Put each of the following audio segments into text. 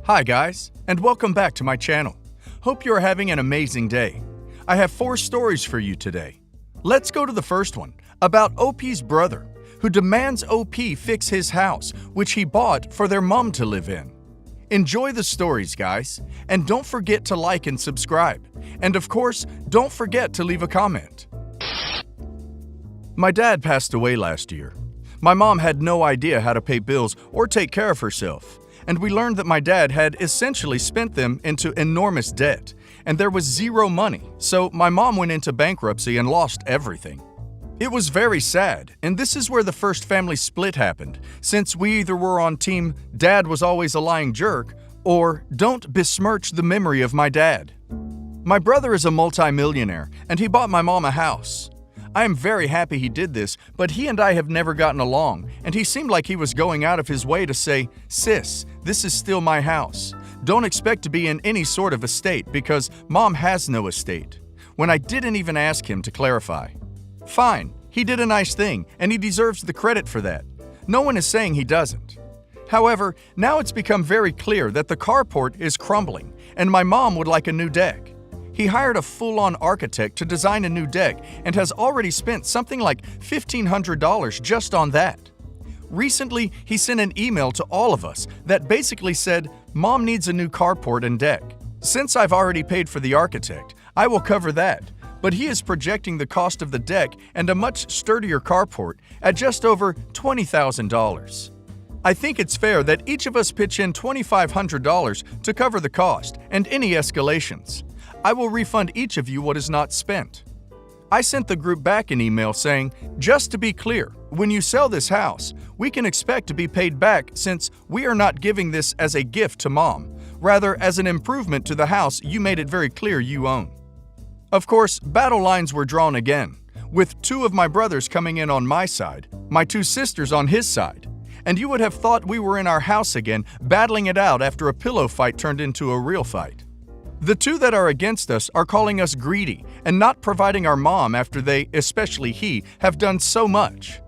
Hi guys, and welcome back to my channel. Hope you're having an amazing day. I have 4 stories for you today. Let's go to the first one, about OP's brother, who demands OP fix his house, which he bought for their mom to live in. Enjoy the stories, guys, and don't forget to like and subscribe. And of course, don't forget to leave a comment. My dad passed away last year. My mom had no idea how to pay bills or take care of herself, and we learned that my dad had essentially spent them into enormous debt, and there was zero money, so my mom went into bankruptcy and lost everything. It was very sad, and this is where the first family split happened, since we either were on team Dad was always a lying jerk, or don't besmirch the memory of my dad. My brother is a multi-millionaire, and he bought my mom a house. I am very happy he did this, but he and I have never gotten along, and he seemed like he was going out of his way to say, "Sis, this is still my house. Don't expect to be in any sort of estate because Mom has no estate," when I didn't even ask him to clarify. Fine, he did a nice thing, and he deserves the credit for that. No one is saying he doesn't. However, now it's become very clear that the carport is crumbling, and my mom would like a new deck. He hired a full-on architect to design a new deck and has already spent something like $1,500 just on that. Recently, he sent an email to all of us that basically said, "Mom needs a new carport and deck. Since I've already paid for the architect, I will cover that." But he is projecting the cost of the deck and a much sturdier carport at just over $20,000. I think it's fair that each of us pitch in $2,500 to cover the cost and any escalations. I will refund each of you what is not spent. I sent the group back an email saying, "Just to be clear, when you sell this house, we can expect to be paid back since we are not giving this as a gift to Mom, rather as an improvement to the house you made it very clear you own." Of course, battle lines were drawn again, with 2 of my brothers coming in on my side, my 2 sisters on his side, and you would have thought we were in our house again, battling it out after a pillow fight turned into a real fight. The 2 that are against us are calling us greedy and not providing our mom after they, especially he, have done so much.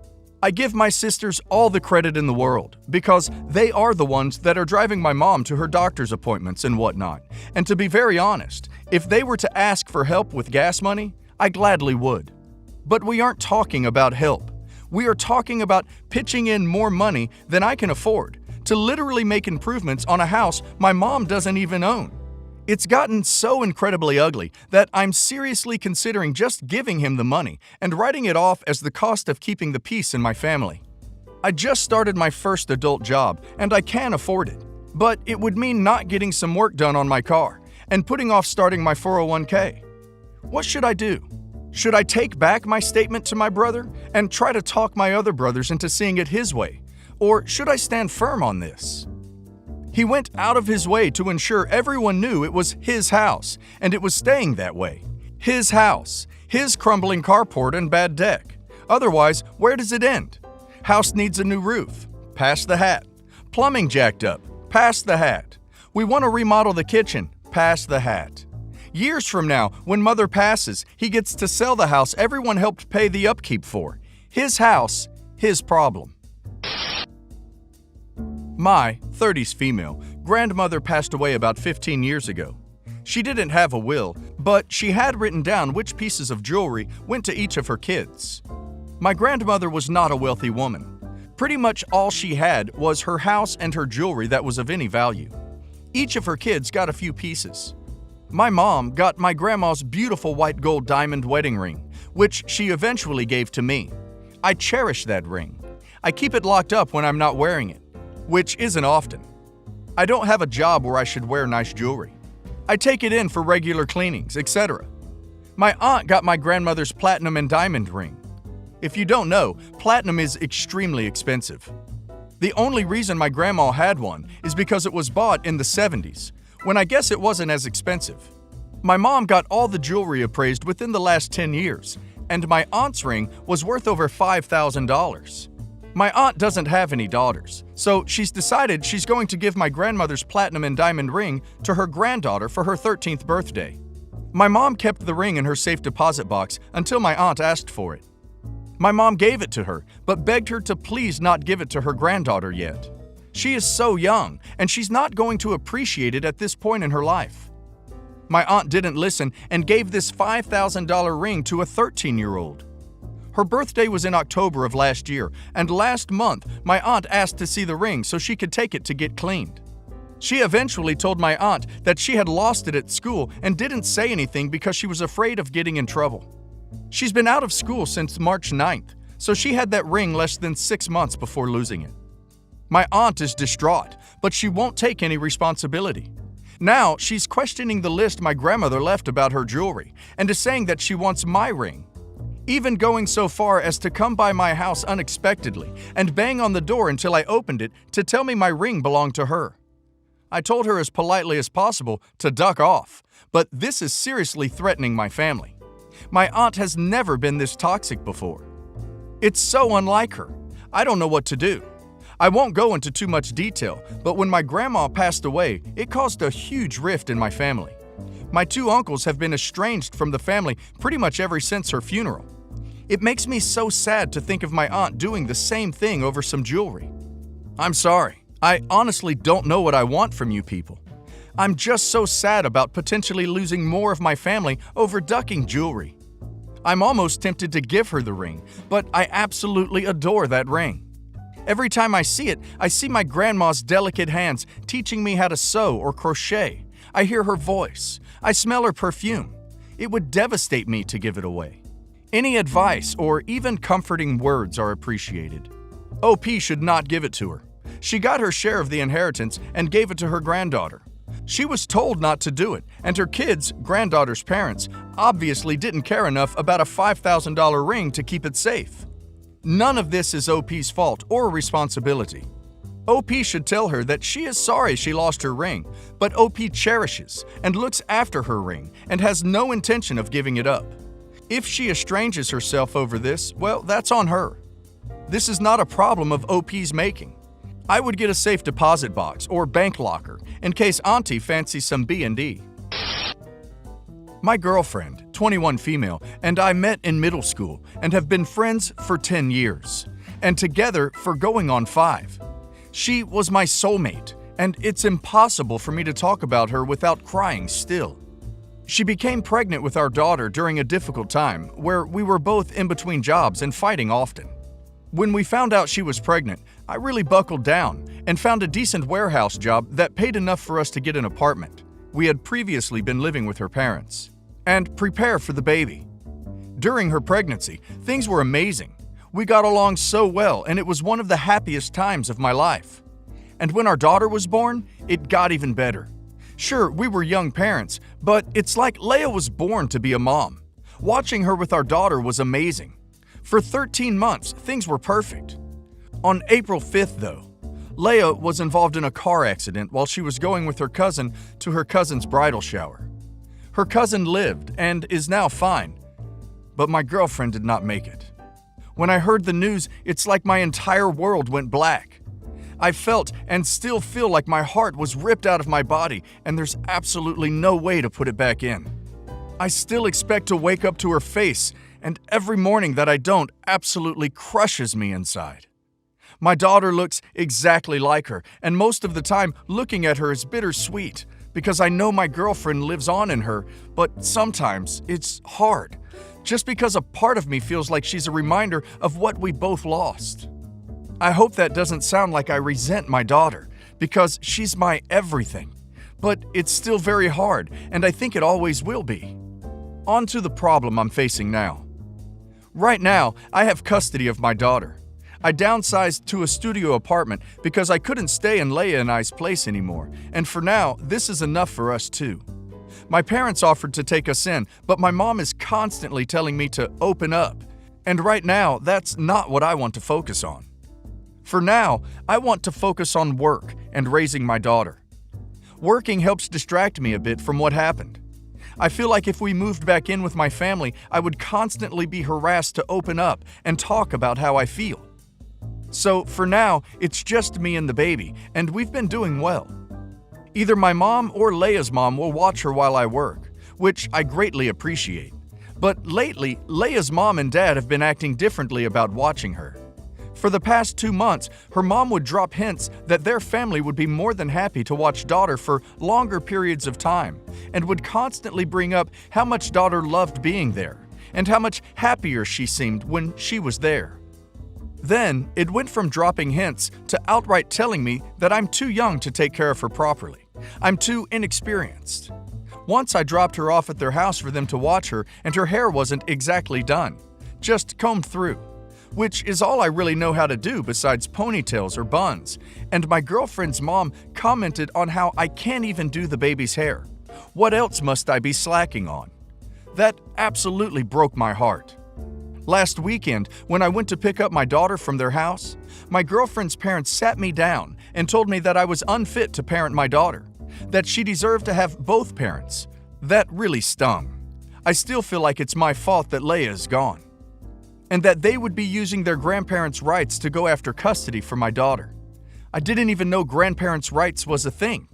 I give my sisters all the credit in the world because they are the ones that are driving my mom to her doctor's appointments and whatnot. And to be very honest, if they were to ask for help with gas money, I gladly would. But we aren't talking about help. We are talking about pitching in more money than I can afford to literally make improvements on a house my mom doesn't even own. It's gotten so incredibly ugly that I'm seriously considering just giving him the money and writing it off as the cost of keeping the peace in my family. I just started my first adult job and I can afford it, but it would mean not getting some work done on my car and putting off starting my 401k. What should I do? Should I take back my statement to my brother and try to talk my other brothers into seeing it his way? Or should I stand firm on this? He went out of his way to ensure everyone knew it was his house, and it was staying that way. His house, his crumbling carport and bad deck. Otherwise, where does it end? House needs a new roof. Pass the hat. Plumbing jacked up. Pass the hat. We want to remodel the kitchen. Pass the hat. Years from now, when Mother passes, he gets to sell the house everyone helped pay the upkeep for. His house, his problem. My 30s female grandmother passed away about 15 years ago. She didn't have a will, but she had written down which pieces of jewelry went to each of her kids. My grandmother was not a wealthy woman. Pretty much all she had was her house and her jewelry that was of any value. Each of her kids got a few pieces. My mom got my grandma's beautiful white gold diamond wedding ring, which she eventually gave to me. I cherish that ring. I keep it locked up when I'm not wearing it, which isn't often. I don't have a job where I should wear nice jewelry. I take it in for regular cleanings, etc. My aunt got my grandmother's platinum and diamond ring. If you don't know, platinum is extremely expensive. The only reason my grandma had one is because it was bought in the 70s, when I guess it wasn't as expensive. My mom got all the jewelry appraised within the last 10 years, and my aunt's ring was worth over $5,000. My aunt doesn't have any daughters, so she's decided she's going to give my grandmother's platinum and diamond ring to her granddaughter for her 13th birthday. My mom kept the ring in her safe deposit box until my aunt asked for it. My mom gave it to her, but begged her to please not give it to her granddaughter yet. She is so young, and she's not going to appreciate it at this point in her life. My aunt didn't listen and gave this $5,000 ring to a 13-year-old. Her birthday was in October of last year, and last month my aunt asked to see the ring so she could take it to get cleaned. She eventually told my aunt that she had lost it at school and didn't say anything because she was afraid of getting in trouble. She's been out of school since March 9th, so she had that ring less than 6 months before losing it. My aunt is distraught, but she won't take any responsibility. Now she's questioning the list my grandmother left about her jewelry and is saying that she wants my ring, even going so far as to come by my house unexpectedly and bang on the door until I opened it to tell me my ring belonged to her. I told her as politely as possible to duck off, but this is seriously threatening my family. My aunt has never been this toxic before. It's so unlike her. I don't know what to do. I won't go into too much detail, but when my grandma passed away, it caused a huge rift in my family. My 2 uncles have been estranged from the family pretty much ever since her funeral. It makes me so sad to think of my aunt doing the same thing over some jewelry. I'm sorry. I honestly don't know what I want from you people. I'm just so sad about potentially losing more of my family over ducking jewelry. I'm almost tempted to give her the ring, but I absolutely adore that ring. Every time I see it, I see my grandma's delicate hands teaching me how to sew or crochet. I hear her voice. I smell her perfume. It would devastate me to give it away. Any advice or even comforting words are appreciated. OP should not give it to her. She got her share of the inheritance and gave it to her granddaughter. She was told not to do it, and her kids, granddaughter's parents, obviously didn't care enough about a $5,000 ring to keep it safe. None of this is OP's fault or responsibility. OP should tell her that she is sorry she lost her ring, but OP cherishes and looks after her ring and has no intention of giving it up. If she estranges herself over this, well, that's on her. This is not a problem of OP's making. I would get a safe deposit box or bank locker in case Auntie fancies some B&D. My girlfriend, 21 female, and I met in middle school and have been friends for 10 years, and together for going on 5. She was my soulmate, and it's impossible for me to talk about her without crying still. She became pregnant with our daughter during a difficult time where we were both in between jobs and fighting often. When we found out she was pregnant, I really buckled down and found a decent warehouse job that paid enough for us to get an apartment. We had previously been living with her parents, and prepare for the baby. During her pregnancy, things were amazing. We got along so well, and it was one of the happiest times of my life. And when our daughter was born, it got even better. Sure, we were young parents, but it's like Leia was born to be a mom. Watching her with our daughter was amazing. For 13 months, things were perfect. On April 5th, though, Leia was involved in a car accident while she was going with her cousin to her cousin's bridal shower. Her cousin lived and is now fine, but my girlfriend did not make it. When I heard the news, it's like my entire world went black. I felt and still feel like my heart was ripped out of my body and there's absolutely no way to put it back in. I still expect to wake up to her face, and every morning that I don't absolutely crushes me inside. My daughter looks exactly like her, and most of the time looking at her is bittersweet because I know my girlfriend lives on in her, but sometimes it's hard, just because a part of me feels like she's a reminder of what we both lost. I hope that doesn't sound like I resent my daughter, because she's my everything, but it's still very hard, and I think it always will be. On to the problem I'm facing now. Right now, I have custody of my daughter. I downsized to a studio apartment because I couldn't stay in Leia and I's place anymore, and for now, this is enough for us too. My parents offered to take us in, but my mom is constantly telling me to open up, and right now, that's not what I want to focus on. For now, I want to focus on work and raising my daughter. Working helps distract me a bit from what happened. I feel like if we moved back in with my family, I would constantly be harassed to open up and talk about how I feel. So for now, it's just me and the baby, and we've been doing well. Either my mom or Leia's mom will watch her while I work, which I greatly appreciate. But lately, Leia's mom and dad have been acting differently about watching her. For the past 2 months, her mom would drop hints that their family would be more than happy to watch daughter for longer periods of time, and would constantly bring up how much daughter loved being there, and how much happier she seemed when she was there. Then, it went from dropping hints to outright telling me that I'm too young to take care of her properly. I'm too inexperienced. Once I dropped her off at their house for them to watch her, and her hair wasn't exactly done, just combed through, which is all I really know how to do besides ponytails or buns, and my girlfriend's mom commented on how I can't even do the baby's hair. What else must I be slacking on? That absolutely broke my heart. Last weekend, when I went to pick up my daughter from their house, my girlfriend's parents sat me down and told me that I was unfit to parent my daughter, that she deserved to have both parents. That really stung. I still feel like it's my fault that Leia is gone, and that they would be using their grandparents' rights to go after custody for my daughter. I didn't even know grandparents' rights was a thing.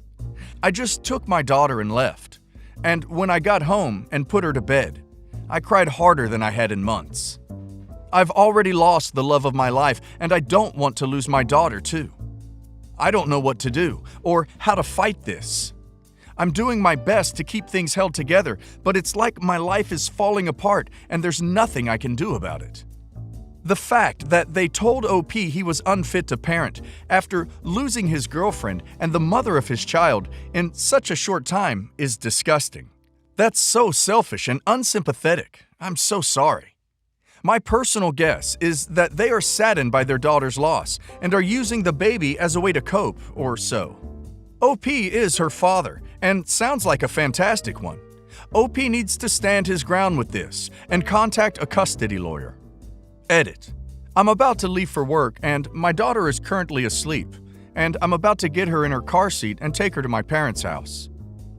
I just took my daughter and left, and when I got home and put her to bed, I cried harder than I had in months. I've already lost the love of my life, and I don't want to lose my daughter too. I don't know what to do or how to fight this. I'm doing my best to keep things held together, but it's like my life is falling apart and there's nothing I can do about it. The fact that they told OP he was unfit to parent after losing his girlfriend and the mother of his child in such a short time is disgusting. That's so selfish and unsympathetic. I'm so sorry. My personal guess is that they are saddened by their daughter's loss and are using the baby as a way to cope, or so. OP is her father and sounds like a fantastic one. OP needs to stand his ground with this and contact a custody lawyer. Edit. I'm about to leave for work and my daughter is currently asleep, and I'm about to get her in her car seat and take her to my parents' house.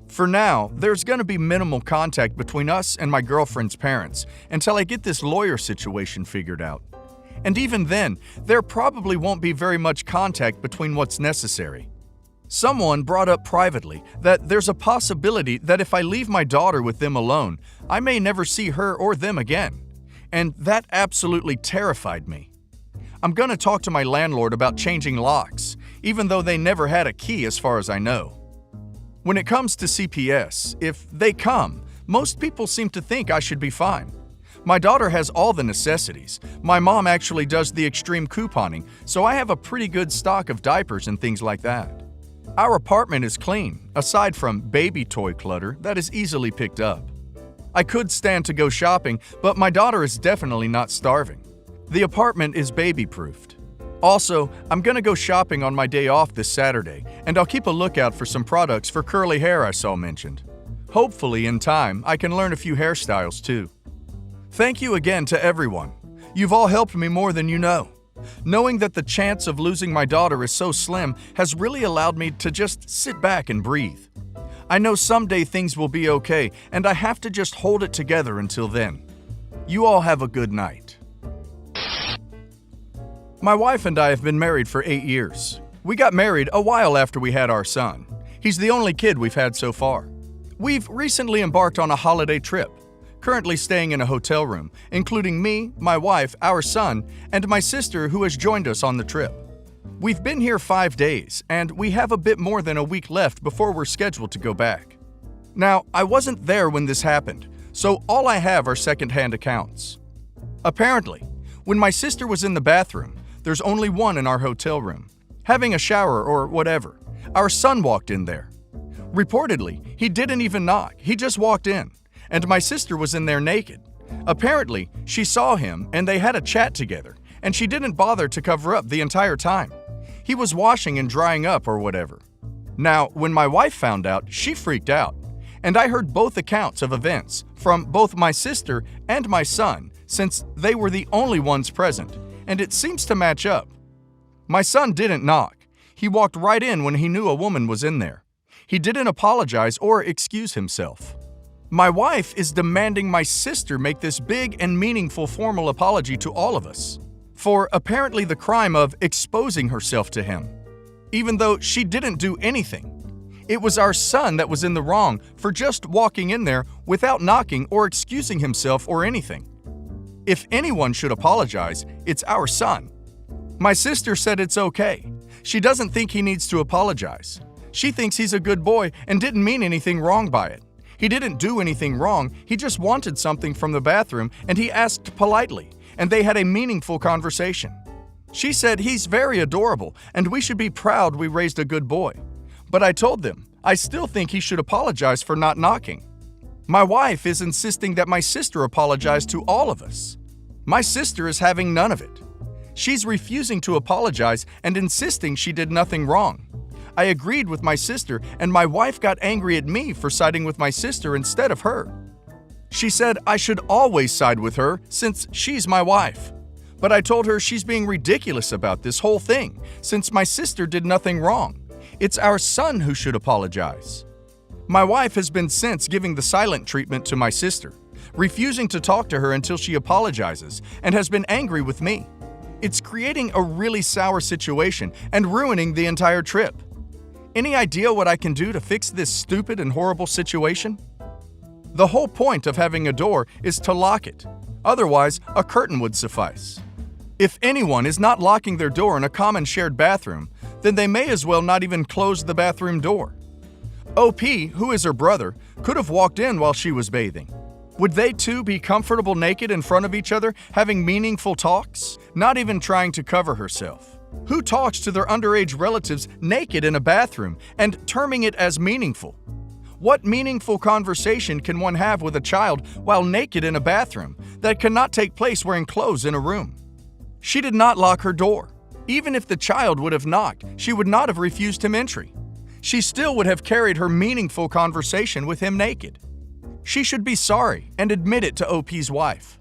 For now, there's going to be minimal contact between us and my girlfriend's parents until I get this lawyer situation figured out. And even then, there probably won't be very much contact between what's necessary. Someone brought up privately that there's a possibility that if I leave my daughter with them alone, I may never see her or them again. And that absolutely terrified me. I'm going to talk to my landlord about changing locks, even though they never had a key as far as I know. When it comes to CPS, if they come, most people seem to think I should be fine. My daughter has all the necessities. My mom actually does the extreme couponing, so I have a pretty good stock of diapers and things like that. Our apartment is clean, aside from baby toy clutter that is easily picked up. I could stand to go shopping, but my daughter is definitely not starving. The apartment is baby-proofed. Also, I'm gonna go shopping on my day off this Saturday, and I'll keep a lookout for some products for curly hair I saw mentioned. Hopefully, in time, I can learn a few hairstyles too. Thank you again to everyone. You've all helped me more than you know. Knowing that the chance of losing my daughter is so slim has really allowed me to just sit back and breathe. I know someday things will be okay, and I have to just hold it together until then. You all have a good night. My wife and I have been married for 8 years. We got married a while after we had our son. He's the only kid we've had so far. We've recently embarked on a holiday trip, currently staying in a hotel room, including me, my wife, our son, and my sister who has joined us on the trip. We've been here 5 days, and we have a bit more than a week left before we're scheduled to go back. Now, I wasn't there when this happened, so all I have are second-hand accounts. Apparently, when my sister was in the bathroom, there's only one in our hotel room, having a shower or whatever. Our son walked in there. Reportedly, he didn't even knock, he just walked in, and my sister was in there naked. Apparently, she saw him and they had a chat together, and she didn't bother to cover up the entire time. He was washing and drying up or whatever. Now, when my wife found out, she freaked out, and I heard both accounts of events from both my sister and my son since they were the only ones present, and it seems to match up. My son didn't knock. He walked right in when he knew a woman was in there. He didn't apologize or excuse himself. My wife is demanding my sister make this big and meaningful formal apology to all of us for apparently the crime of exposing herself to him, even though she didn't do anything. It was our son that was in the wrong for just walking in there without knocking or excusing himself or anything. If anyone should apologize, it's our son. My sister said it's okay. She doesn't think he needs to apologize. She thinks he's a good boy and didn't mean anything wrong by it. He didn't do anything wrong, he just wanted something from the bathroom and he asked politely, and they had a meaningful conversation. She said he's very adorable and we should be proud we raised a good boy. But I told them, I still think he should apologize for not knocking. My wife is insisting that my sister apologize to all of us. My sister is having none of it. She's refusing to apologize and insisting she did nothing wrong. I agreed with my sister, and my wife got angry at me for siding with my sister instead of her. She said I should always side with her since she's my wife. But I told her she's being ridiculous about this whole thing since my sister did nothing wrong. It's our son who should apologize. My wife has been since giving the silent treatment to my sister, refusing to talk to her until she apologizes, and has been angry with me. It's creating a really sour situation and ruining the entire trip. Any idea what I can do to fix this stupid and horrible situation? The whole point of having a door is to lock it. Otherwise, a curtain would suffice. If anyone is not locking their door in a common shared bathroom, then they may as well not even close the bathroom door. OP, who is her brother, could have walked in while she was bathing. Would they too be comfortable naked in front of each other, having meaningful talks, not even trying to cover herself? Who talks to their underage relatives naked in a bathroom and terming it as meaningful? What meaningful conversation can one have with a child while naked in a bathroom that cannot take place wearing clothes in a room? She did not lock her door. Even if the child would have knocked, she would not have refused him entry. She still would have carried her meaningful conversation with him naked. She should be sorry and admit it to OP's wife.